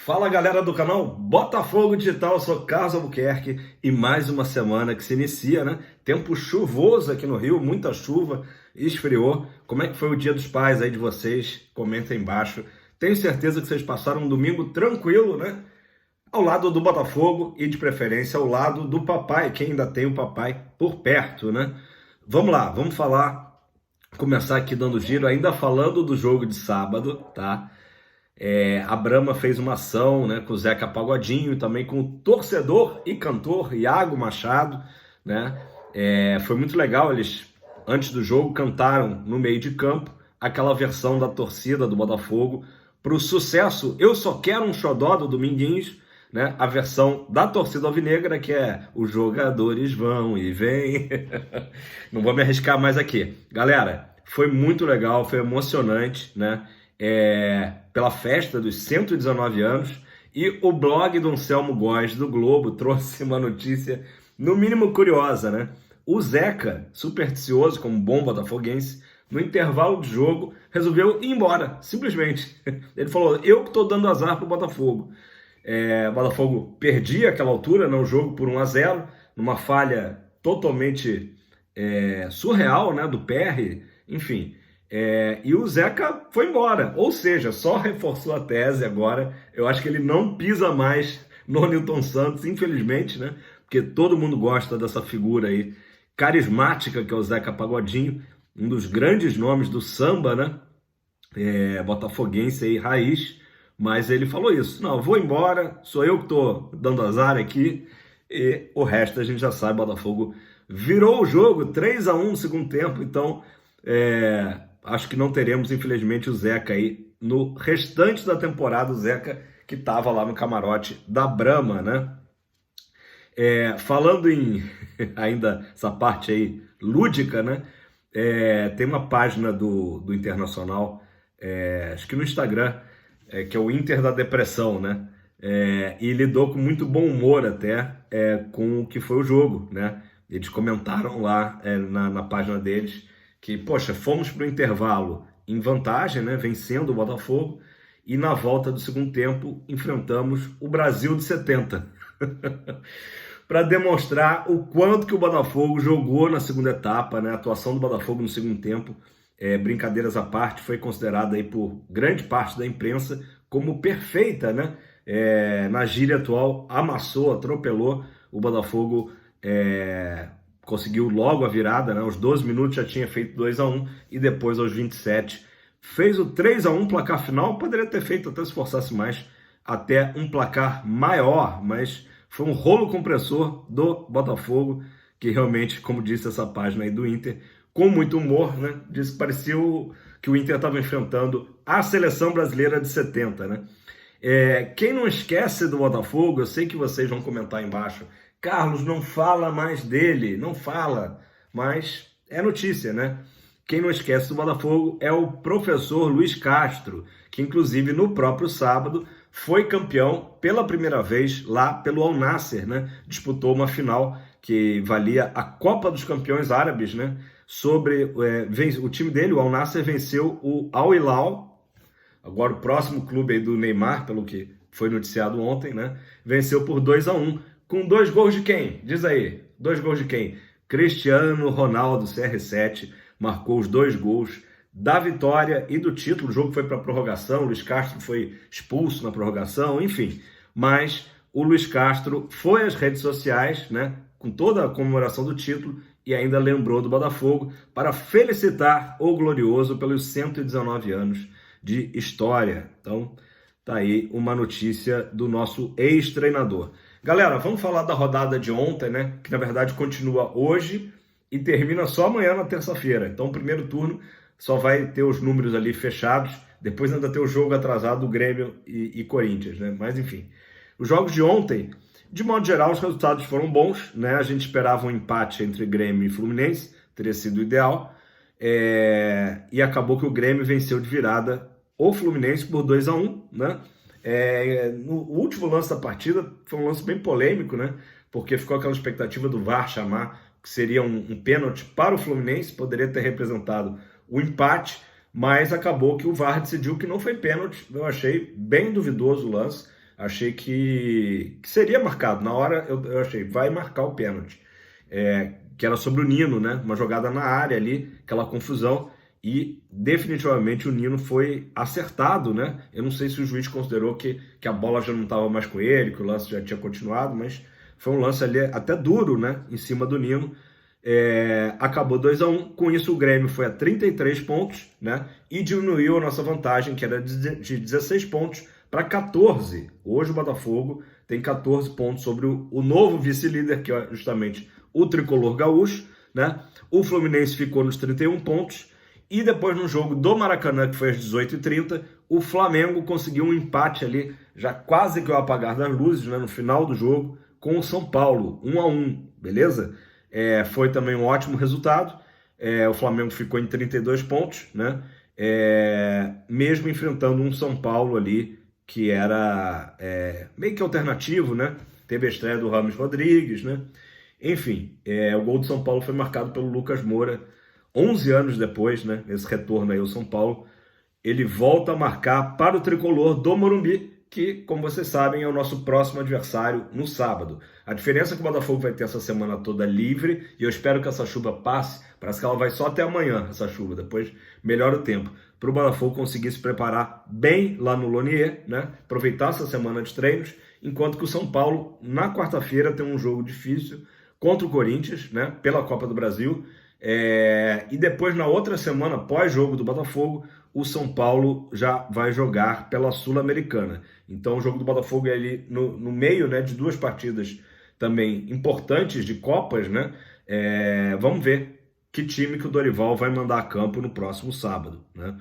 Fala galera do canal Botafogo Digital, eu sou Carlos Albuquerque e mais uma semana que se inicia, né? Tempo chuvoso aqui no Rio, muita chuva, esfriou. Como é que foi o Dia dos Pais aí de vocês? Comenta aí embaixo. Tenho certeza que vocês passaram um domingo tranquilo, né? Ao lado do Botafogo e de preferência ao lado do papai, quem ainda tem o papai por perto, né? Vamos lá, vamos começar aqui dando giro, ainda falando do jogo de sábado, tá? A Brahma fez uma ação, né, com o Zeca Pagodinho e também com o torcedor e cantor Iago Machado, né? Foi muito legal, eles antes do jogo cantaram no meio de campo aquela versão da torcida do Botafogo para o sucesso Eu Só Quero um Xodó do Dominguinhos, né? A versão da torcida alvinegra, que é os jogadores vão e vêm. Não vou me arriscar mais aqui. Galera, foi muito legal, foi emocionante, né? Pela festa dos 119 anos, e o blog do Anselmo Góes do Globo trouxe uma notícia no mínimo curiosa, né? O Zeca, supersticioso como bom botafoguense, no intervalo de jogo resolveu ir embora, simplesmente. Ele falou, eu que estou dando azar pro Botafogo. O Botafogo perdia aquela altura, no jogo por 1-0, numa falha totalmente surreal, né, do PR, enfim. E o Zeca foi embora, ou seja, só reforçou a tese agora. Eu acho que ele não pisa mais no Nilton Santos, infelizmente, né? Porque todo mundo gosta dessa figura aí carismática que é o Zeca Pagodinho, um dos grandes nomes do samba, né? Botafoguense aí, raiz. Mas ele falou isso, não, vou embora, sou eu que tô dando azar aqui, e o resto a gente já sabe, Botafogo virou o jogo, 3-1 no segundo tempo, então acho que não teremos, infelizmente, o Zeca aí no restante da temporada, o Zeca que estava lá no camarote da Brahma, né? Falando em ainda essa parte aí lúdica, né? Tem uma página do Internacional, acho que no Instagram, que é o Inter da Depressão, né? E lidou com muito bom humor até com o que foi o jogo, né? Eles comentaram lá na página deles que, poxa, fomos para o intervalo em vantagem, né? Vencendo o Botafogo, e na volta do segundo tempo enfrentamos o Brasil de 70. Para demonstrar o quanto que o Botafogo jogou na segunda etapa, né? A atuação do Botafogo no segundo tempo, brincadeiras à parte, foi considerada aí por grande parte da imprensa como perfeita, né? Na gíria atual, amassou, atropelou o Botafogo, conseguiu logo a virada, né? Aos 12 minutos já tinha feito 2-1 e depois aos 27 fez o 3-1, placar final. Poderia ter feito, até se forçasse mais, até um placar maior, mas foi um rolo compressor do Botafogo, que realmente, como disse essa página aí do Inter, com muito humor, né? Disse que parecia que o Inter estava enfrentando a seleção brasileira de 70, né? Quem não esquece do Botafogo, eu sei que vocês vão comentar aí embaixo, Carlos, não fala mais dele, não fala, mas é notícia, né? Quem não esquece do Botafogo é o professor Luiz Castro, que inclusive no próprio sábado foi campeão pela primeira vez lá pelo Al Nassr, né? Disputou uma final que valia a Copa dos Campeões Árabes, né? O time dele, o Al Nassr, venceu o Al Hilal, agora o próximo clube aí do Neymar, pelo que foi noticiado ontem, né? Venceu por 2-1, com 2 gols de quem? Diz aí, 2 gols de quem? Cristiano Ronaldo, CR7, marcou os 2 gols da vitória e do título. O jogo foi para prorrogação, o Luiz Castro foi expulso na prorrogação, enfim. Mas o Luiz Castro foi às redes sociais, né, com toda a comemoração do título, e ainda lembrou do Botafogo para felicitar o glorioso pelos 119 anos de história. Então, tá aí uma notícia do nosso ex-treinador. Galera, vamos falar da rodada de ontem, né, que na verdade continua hoje e termina só amanhã, na terça-feira. Então, o primeiro turno só vai ter os números ali fechados, depois ainda tem o jogo atrasado do Grêmio e Corinthians, né? Mas enfim, os jogos de ontem, de modo geral, os resultados foram bons, né? A gente esperava um empate entre Grêmio e Fluminense, teria sido ideal, e acabou que o Grêmio venceu de virada o Fluminense por 2-1, né? No último lance da partida, foi um lance bem polêmico, né? Porque ficou aquela expectativa do VAR chamar, que seria um pênalti para o Fluminense, poderia ter representado o empate, mas acabou que o VAR decidiu que não foi pênalti. Eu achei bem duvidoso o lance, Achei que seria marcado. Na hora eu achei, vai marcar o pênalti. Que era sobre o Nino, né? Uma jogada na área ali, aquela confusão. E definitivamente o Nino foi acertado, né? Eu não sei se o juiz considerou que a bola já não estava mais com ele, que o lance já tinha continuado, mas foi um lance ali até duro, né? Em cima do Nino. Acabou 2-1. Com isso o Grêmio foi a 33 pontos, né? E diminuiu a nossa vantagem, que era de 16 pontos, para 14. Hoje o Botafogo tem 14 pontos sobre o novo vice-líder, que é justamente o Tricolor Gaúcho, né? O Fluminense ficou nos 31 pontos. E depois no jogo do Maracanã, que foi às 18h30, o Flamengo conseguiu um empate ali, já quase que o apagar das luzes, né? No final do jogo, com o São Paulo, 1-1, beleza? Foi também um ótimo resultado. O Flamengo ficou em 32 pontos, né? Mesmo enfrentando um São Paulo ali, que era meio que alternativo, né? Teve a estreia do Rames Rodrigues, né? Enfim, o gol do São Paulo foi marcado pelo Lucas Moura, 11 anos depois, né? Esse retorno aí ao São Paulo, ele volta a marcar para o Tricolor do Morumbi, que, como vocês sabem, é o nosso próximo adversário no sábado. A diferença é que o Botafogo vai ter essa semana toda livre, e eu espero que essa chuva passe. Parece que ela vai só até amanhã, essa chuva, depois melhora o tempo, para o Botafogo conseguir se preparar bem lá no Lonier, né? Aproveitar essa semana de treinos, enquanto que o São Paulo, na quarta-feira, tem um jogo difícil contra o Corinthians, né? Pela Copa do Brasil. E depois, na outra semana, pós-jogo do Botafogo, o São Paulo já vai jogar pela Sul-Americana. Então o jogo do Botafogo é ali no meio, né, de duas partidas também importantes de Copas, né? Vamos ver que time que o Dorival vai mandar a campo no próximo sábado, né?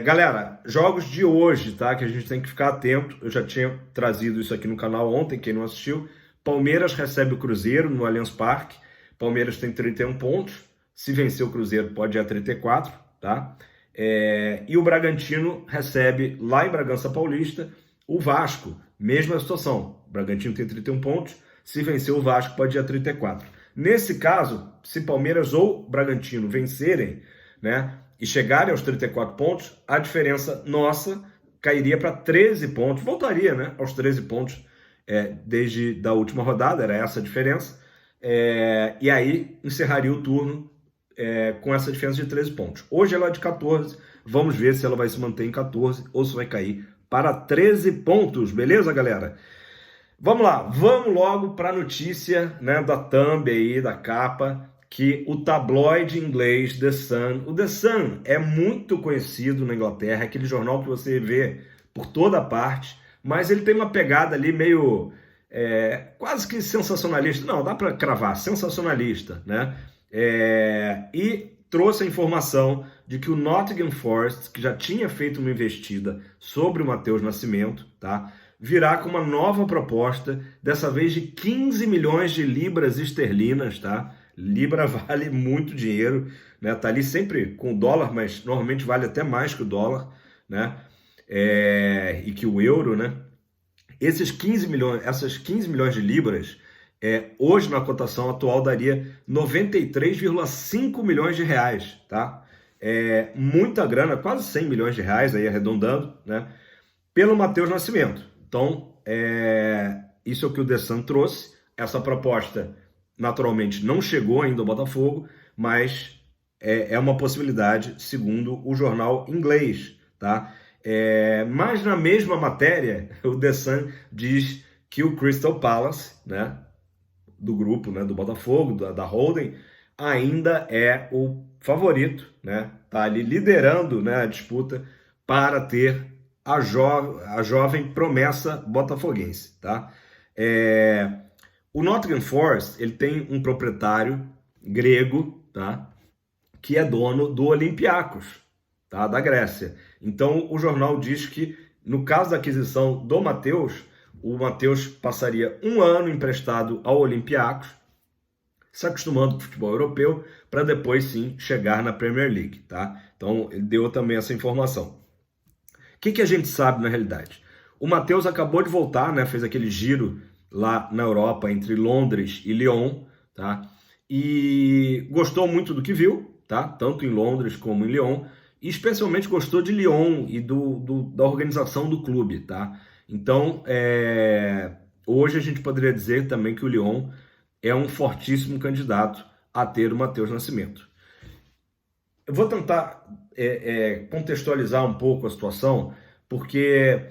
Galera, jogos de hoje, tá? Que a gente tem que ficar atento. Eu já tinha trazido isso aqui no canal ontem, quem não assistiu. Palmeiras recebe o Cruzeiro no Allianz Parque. Palmeiras tem 31 pontos. Se vencer o Cruzeiro, pode ir a 34, tá? E o Bragantino recebe lá em Bragança Paulista o Vasco. Mesma situação. O Bragantino tem 31 pontos. Se vencer o Vasco, pode ir a 34. Nesse caso, se Palmeiras ou Bragantino vencerem, né, e chegarem aos 34 pontos, a diferença nossa cairia para 13 pontos. Voltaria, né, aos 13 pontos desde da última rodada. Era essa a diferença. E aí encerraria o turno com essa diferença de 13 pontos. Hoje ela é de 14, vamos ver se ela vai se manter em 14 ou se vai cair para 13 pontos, beleza, galera? Vamos lá, vamos logo para a notícia, né, da thumb aí, da capa, que o tabloide inglês The Sun, o The Sun é muito conhecido na Inglaterra, é aquele jornal que você vê por toda parte, mas ele tem uma pegada ali meio quase que sensacionalista, não, dá para cravar, sensacionalista, né? E trouxe a informação de que o Nottingham Forest, que já tinha feito uma investida sobre o Matheus Nascimento, tá, virá com uma nova proposta, dessa vez de 15 milhões de libras esterlinas, tá? Libra vale muito dinheiro, né? Tá ali sempre com o dólar, mas normalmente vale até mais que o dólar, né? E que o euro, né? Essas 15 milhões de libras, hoje na cotação atual daria 93,5 milhões de reais, tá? Muita grana, quase 100 milhões de reais, aí arredondando, né? Pelo Matheus Nascimento. Então, isso é o que o The Sun trouxe. Essa proposta, naturalmente, não chegou ainda ao Botafogo, mas é uma possibilidade, segundo o jornal inglês, tá? Mas na mesma matéria, o The Sun diz que o Crystal Palace, né, do grupo, né, do Botafogo, da Holding, ainda é o favorito, né? Tá ali liderando, né, a disputa para ter a jovem promessa botafoguense, tá? O Nottingham Forest, ele tem um proprietário grego, tá, que é dono do Olympiacos, tá, da Grécia. Então o jornal diz que no caso da aquisição do Matheus, o Matheus passaria um ano emprestado ao Olympiacos, se acostumando com o futebol europeu, para depois sim chegar na Premier League, tá? Então ele deu também essa informação. O que a gente sabe na realidade? O Matheus acabou de voltar, né? Fez aquele giro lá na Europa entre Londres e Lyon, tá? E gostou muito do que viu, tá? Tanto em Londres como em Lyon, e especialmente gostou de Lyon e da organização do clube, tá? Então, hoje a gente poderia dizer também que o Lyon é um fortíssimo candidato a ter o Matheus Nascimento. Eu vou tentar contextualizar um pouco a situação, porque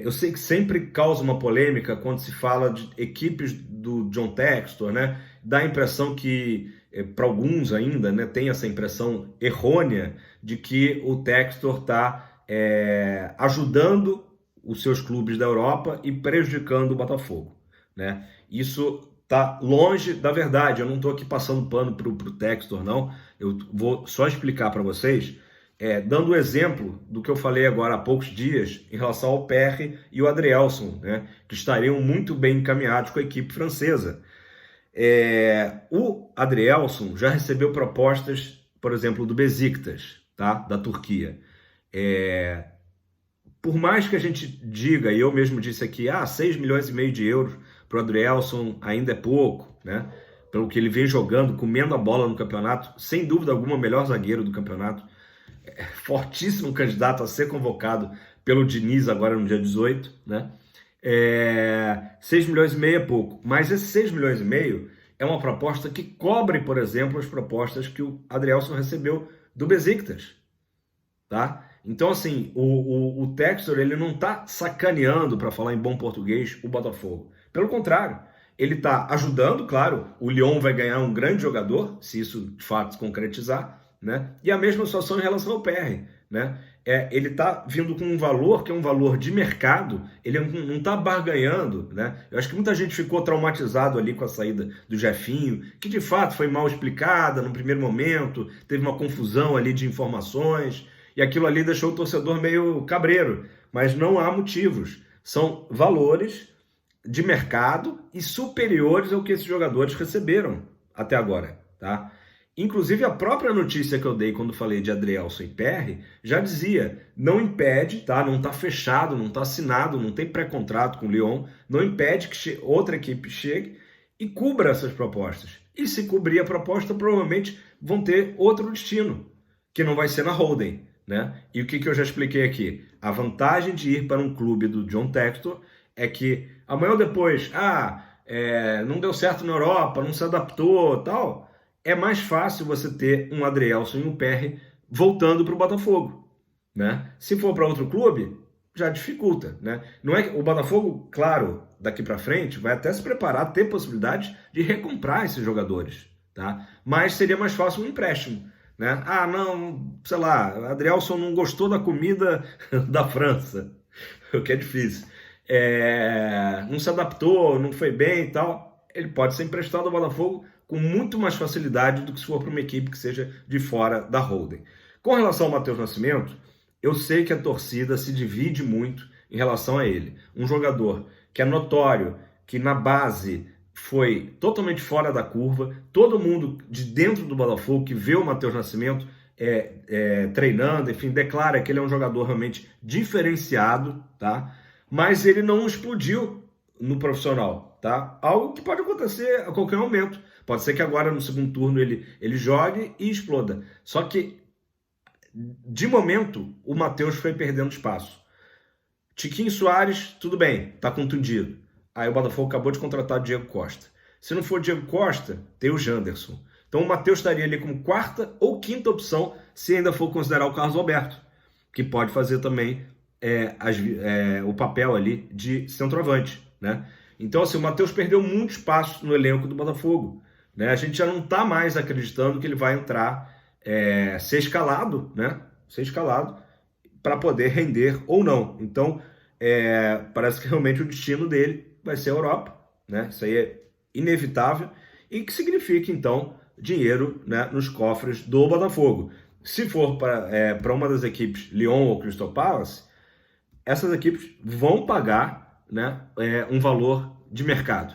eu sei que sempre causa uma polêmica quando se fala de equipes do John Textor, né? Dá a impressão que, para alguns ainda, né, tem essa impressão errônea de que o Textor está ajudando os seus clubes da Europa e prejudicando o Botafogo, né? Isso está longe da verdade. Eu não estou aqui passando pano para o Textor, não. Eu vou só explicar para vocês, dando o exemplo do que eu falei agora há poucos dias em relação ao Perry e o Adrielson, né, que estariam muito bem encaminhados com a equipe francesa. O Adrielson já recebeu propostas, por exemplo, do Besiktas, tá, da Turquia. Por mais que a gente diga, e eu mesmo disse aqui, 6 milhões e meio de euros para o Adrielson ainda é pouco, né? Pelo que ele vem jogando, comendo a bola no campeonato, sem dúvida alguma, o melhor zagueiro do campeonato, fortíssimo candidato a ser convocado pelo Diniz agora no dia 18, né? 6 milhões e meio é pouco, mas esses 6 milhões e meio é uma proposta que cobre, por exemplo, as propostas que o Adrielson recebeu do Besiktas, tá? Então, assim, o Textor, ele não está sacaneando, para falar em bom português, o Botafogo. Pelo contrário, ele está ajudando, claro, o Lyon vai ganhar um grande jogador, se isso de fato se concretizar, né? E a mesma situação em relação ao PR, né? Ele está vindo com um valor que é um valor de mercado, ele não está barganhando, né? Eu acho que muita gente ficou traumatizado ali com a saída do Jefinho, que de fato foi mal explicada no primeiro momento, teve uma confusão ali de informações, e aquilo ali deixou o torcedor meio cabreiro, mas não há motivos. São valores de mercado e superiores ao que esses jogadores receberam até agora, tá? Inclusive a própria notícia que eu dei quando falei de Adrielson e PR já dizia, não impede, tá? Não está fechado, não está assinado, não tem pré-contrato com o Lyon, não impede que outra equipe chegue e cubra essas propostas. E se cobrir a proposta, provavelmente vão ter outro destino, que não vai ser na Holden, né? E o que eu já expliquei aqui? A vantagem de ir para um clube do John Textor é que amanhã ou depois, não deu certo na Europa, não se adaptou, tal, é mais fácil você ter um Adrielson e um PR voltando para o Botafogo, né? Se for para outro clube, já dificulta, né? Não é que o Botafogo, claro, daqui para frente vai até se preparar, ter possibilidade de recomprar esses jogadores, tá? Mas seria mais fácil um empréstimo, né? Não, sei lá, Adrielson não gostou da comida da França, o que é difícil. Não se adaptou, não foi bem e tal, ele pode ser emprestado ao Botafogo com muito mais facilidade do que se for para uma equipe que seja de fora da Holden. Com relação ao Matheus Nascimento, eu sei que a torcida se divide muito em relação a ele. Um jogador que é notório, que na base foi totalmente fora da curva, todo mundo de dentro do Botafogo que vê o Matheus Nascimento treinando, enfim, declara que ele é um jogador realmente diferenciado, tá? Mas ele não explodiu no profissional, tá? Algo que pode acontecer a qualquer momento. Pode ser que agora no segundo turno ele jogue e exploda. Só que, de momento, o Matheus foi perdendo espaço. Tiquinho Soares, tudo bem, tá contundido. Aí o Botafogo acabou de contratar o Diego Costa. Se não for o Diego Costa, tem o Janderson. Então o Matheus estaria ali como quarta ou quinta opção, se ainda for considerar o Carlos Alberto, que pode fazer também o papel ali de centroavante, né? Então, assim, o Matheus perdeu muito espaço no elenco do Botafogo, né? A gente já não está mais acreditando que ele vai entrar, ser escalado, né? Ser escalado para poder render ou não. Então, parece que realmente o destino dele vai ser a Europa, né? Isso aí é inevitável e que significa, então, dinheiro, né, nos cofres do Botafogo. Se for para uma das equipes, Lyon ou Crystal Palace, essas equipes vão pagar, né, um valor de mercado,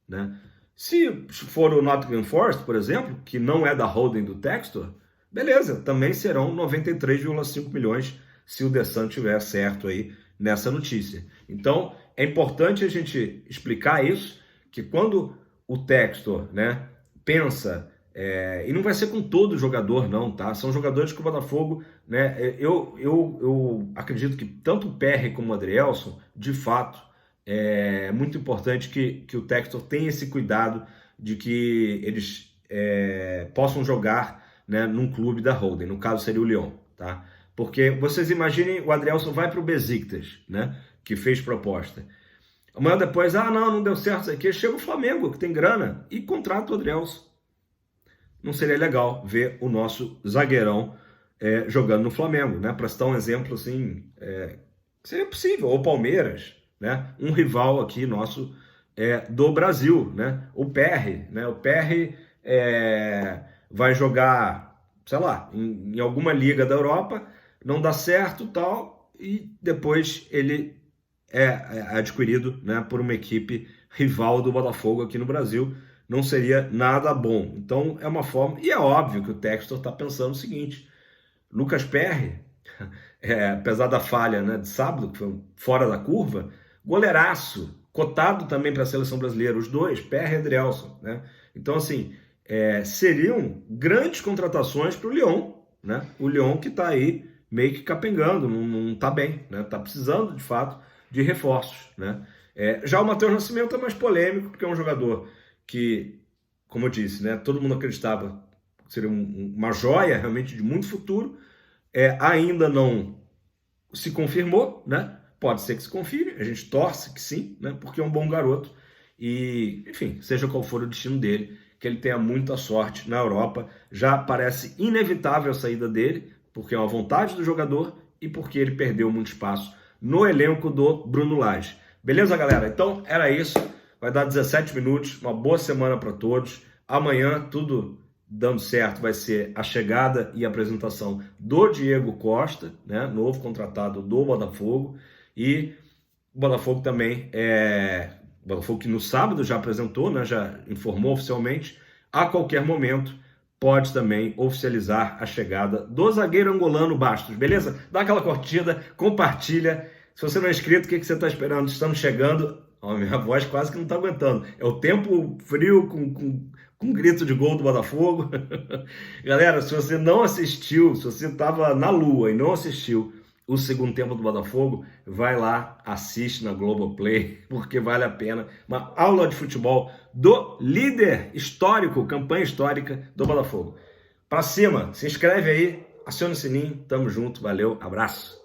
né? Se for o Nottingham Forest, por exemplo, que não é da holding do Textor, beleza, também serão 93,5 milhões se o The Sun tiver certo aí nessa notícia. Então, é importante a gente explicar isso, que quando o Textor, né, pensa E não vai ser com todo jogador, não, tá? São jogadores que o Botafogo, né? Eu acredito que tanto o PR como o Adrielson, de fato, é muito importante que o Textor tenha esse cuidado de que eles possam jogar, né, num clube da Holden, no caso seria o Lyon, tá? Porque vocês imaginem, o Adrielson vai para o Besiktas, né, que fez proposta. Amanhã depois, não deu certo isso aqui, chega o Flamengo, que tem grana, e contrata o Adrielson. Não seria legal ver o nosso zagueirão jogando no Flamengo, né? Para citar um exemplo assim, seria possível, ou Palmeiras, né? Um rival aqui nosso do Brasil, né? O PR, né? O PR vai jogar, sei lá, em alguma liga da Europa, não dá certo, tal, e depois ele é adquirido, né, por uma equipe rival do Botafogo aqui no Brasil. Não seria nada bom. Então é uma forma, e é óbvio que o Textor está pensando o seguinte: Lucas Perry, apesar da falha, né, de sábado, que foi fora da curva, goleiraço, cotado também para a seleção brasileira, os dois, Perry e Adrielson, né? Então assim, seriam grandes contratações para o Lyon, né? O Lyon que está aí meio que capengando, não está bem, né? Está precisando de fato de reforços, né? Já o Matheus Nascimento é mais polêmico, porque é um jogador que, como eu disse, né, todo mundo acreditava que seria uma joia realmente de muito futuro, ainda não se confirmou, né? Pode ser que se confirme, a gente torce que sim, né? Porque é um bom garoto e, enfim, seja qual for o destino dele, que ele tenha muita sorte na Europa. Já parece inevitável a saída dele, porque é uma vontade do jogador e porque ele perdeu muito espaço no elenco do Bruno Lage. Beleza, galera? Então, era isso. Vai dar 17 minutos, uma boa semana para todos. Amanhã, tudo dando certo, vai ser a chegada e apresentação do Diego Costa, né, novo contratado do Botafogo. E o Botafogo também, o Botafogo que no sábado já apresentou, né, já informou oficialmente, a qualquer momento pode também oficializar a chegada do zagueiro angolano Bastos, beleza? Dá aquela curtida, compartilha. Se você não é inscrito, o que você está esperando? Estamos chegando. A minha voz quase que não está aguentando. É o tempo frio com grito de gol do Botafogo. Galera, se você não assistiu, se você estava na lua e não assistiu o segundo tempo do Botafogo, vai lá, assiste na Globoplay, porque vale a pena. Uma aula de futebol do líder histórico, campanha histórica do Botafogo. Pra cima, se inscreve aí, aciona o sininho, tamo junto, valeu, abraço.